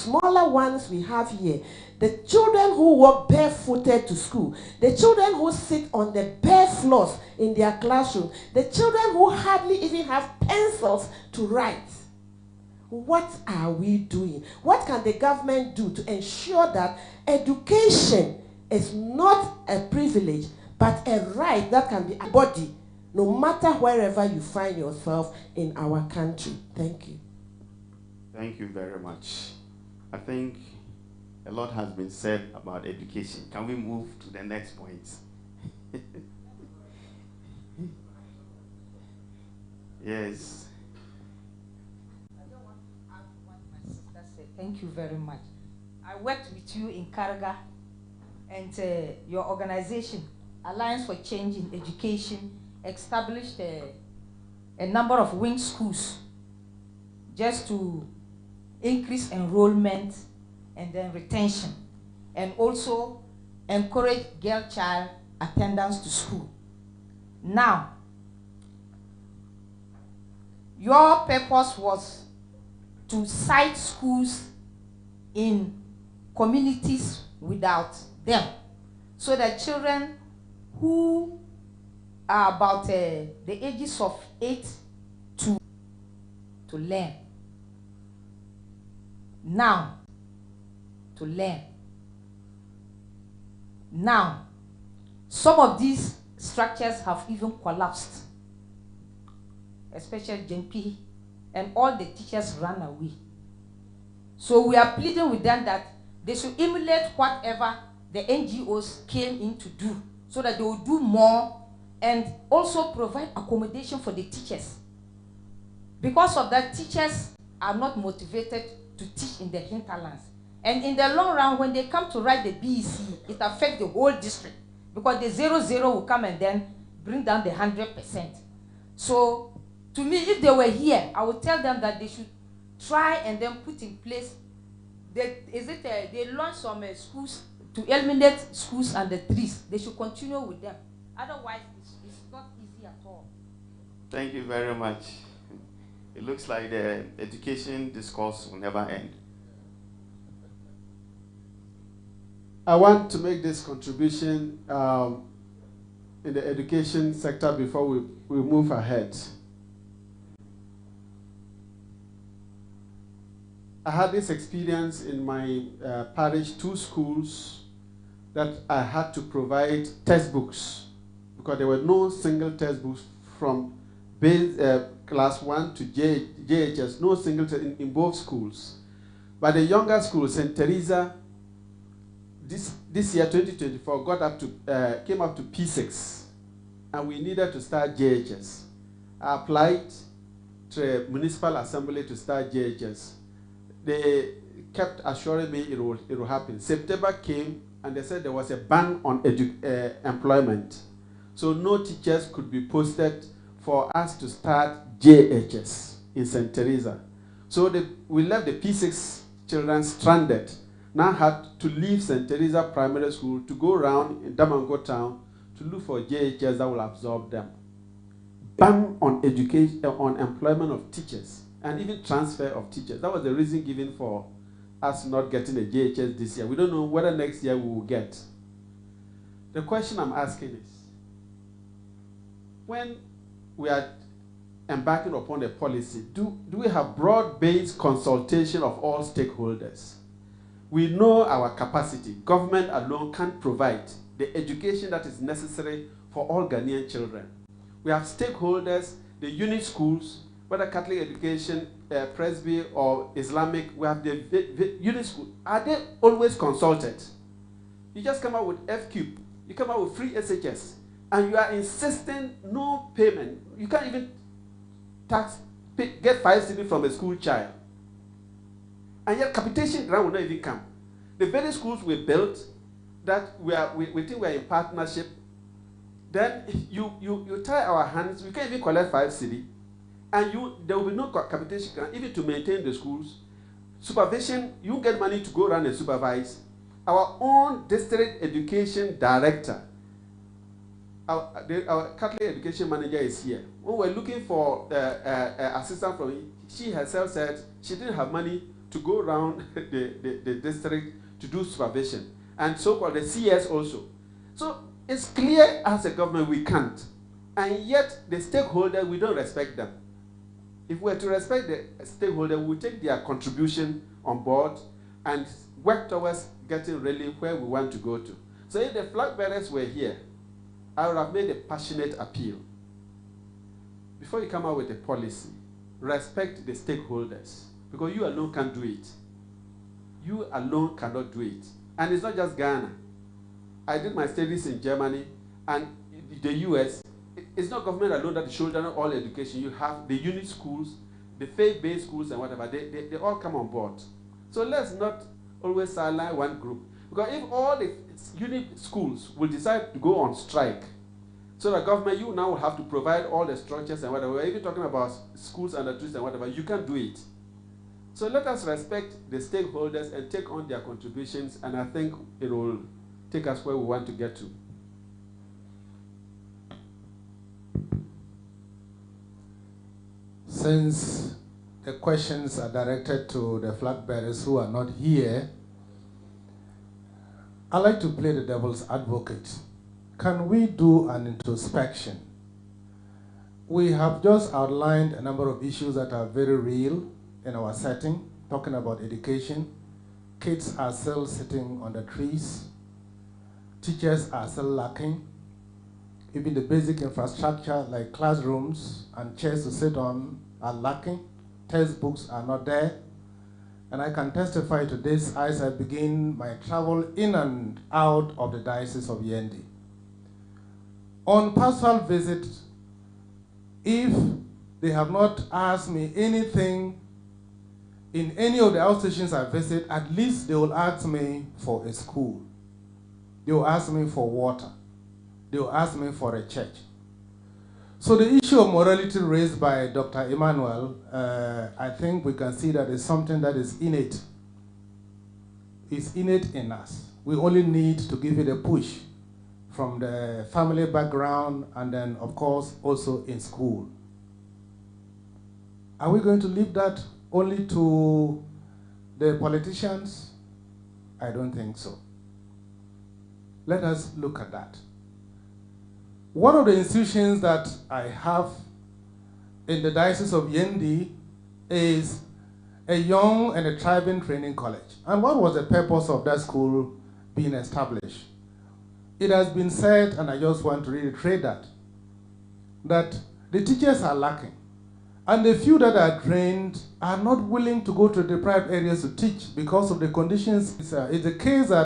smaller ones we have here, the children who walk barefooted to school, the children who sit on the bare floors in their classroom, the children who hardly even have pencils to write. What are we doing? What can the government do to ensure that education is not a privilege, but a right that can be embodied no matter wherever you find yourself in our country? Thank you. Thank you very much. I think a lot has been said about education. Can we move to the next point? Yes. I don't want to add what my sister said. Thank you very much. I worked with you in Karaga, and your organization, Alliance for Change in Education, established a number of wing schools just to increase enrollment and then retention, and also encourage girl-child attendance to school. Now, your purpose was to site schools in communities without them, so that children who are about the ages of 8 to learn. Now, to learn. Now, some of these structures have even collapsed, especially JNP, and all the teachers ran away. So we are pleading with them that they should emulate whatever the NGOs came in to do, so that they will do more and also provide accommodation for the teachers. Because of that, teachers are not motivated to teach in the hinterlands. And in the long run, when they come to write the BEC, it affects the whole district, because the 0-0 will come and then bring down the 100%. So, to me, if they were here, I would tell them that they should try and then put in place, they launch some schools to eliminate schools and the trees. They should continue with them. Otherwise, it's not easy at all. Thank you very much. It looks like the education discourse will never end. I want to make this contribution in the education sector before we move ahead. I had this experience in my parish, 2 schools, that I had to provide textbooks because there were no single textbooks from base, class 1 to JHS, no single in both schools. But the younger school, St. Teresa, this year, 2024, came up to P6, and we needed to start JHS. I applied to the municipal assembly to start JHS. They kept assuring me it will happen. September came, and they said there was a ban on employment. So no teachers could be posted for us to start JHS in St. Teresa. So we left the P6 children stranded. Now had to leave St. Teresa Primary School to go around in Damango town to look for JHS that will absorb them. Ban on education, on employment of teachers, and even transfer of teachers. That was the reason given for us not getting a JHS this year. We don't know whether next year we will get. The question I'm asking is, when we are embarking upon a policy, do we have broad-based consultation of all stakeholders? We know our capacity. Government alone can't provide the education that is necessary for all Ghanaian children. We have stakeholders, the unit schools, whether Catholic education, Presby or Islamic, we have the unit school. Are they always consulted? You just come out with FQ, you come out with free SHS, and you are insisting no payment. You can't even get 5 cedis from a school child. And yet capitation grant will not even come. The very schools we built that we think we are in partnership, then you tie our hands, we can't even collect 5 cedis, and there will be no capitation grant even to maintain the schools. Supervision, you get money to go around and supervise. Our own district education director, our Catholic education manager is here. When we're looking for assistance from him, she herself said she didn't have money to go around the district to do supervision, and so-called the CS also. So it's clear as a government we can't, and yet the stakeholders, we don't respect them. If we were to respect the stakeholders, we would take their contribution on board and work towards getting really where we want to go to. So if the flag bearers were here, I would have made a passionate appeal. Before you come out with a policy, respect the stakeholders, because you alone can't do it. You alone cannot do it. And it's not just Ghana. I did my studies in Germany and the US. It's not government alone that shoulder all education. You have the unit schools, the faith-based schools and whatever. They all come on board. So let's not always sideline one group. Because if all the unit schools will decide to go on strike, so the government, you now will have to provide all the structures and whatever. We're even talking about schools and the trees and whatever. You can't do it. So let us respect the stakeholders and take on their contributions, and I think it will take us where we want to get to. Since the questions are directed to the flag bearers who are not here, I'd like to play the devil's advocate. Can we do an introspection? We have just outlined a number of issues that are very real in our setting, talking about education. Kids are still sitting on the trees. Teachers are still lacking. Even the basic infrastructure like classrooms and chairs to sit on are lacking. Textbooks are not there. And I can testify to this as I begin my travel in and out of the Diocese of Yendi. On pastoral visit, if they have not asked me anything in any of the outstations I visit, at least they will ask me for a school. They will ask me for water. They will ask me for a church. So the issue of morality raised by Dr. Emmanuel, I think we can see that it's something that is innate. It's innate in us. We only need to give it a push from the family background and then, of course, also in school. Are we going to leave that only to the politicians? I don't think so. Let us look at that. One of the institutions that I have in the Diocese of Yendi is a young and a thriving training college. And what was the purpose of that school being established? It has been said, and I just want to reiterate that the teachers are lacking. And the few that are trained are not willing to go to deprived areas to teach because of the conditions. It's a case that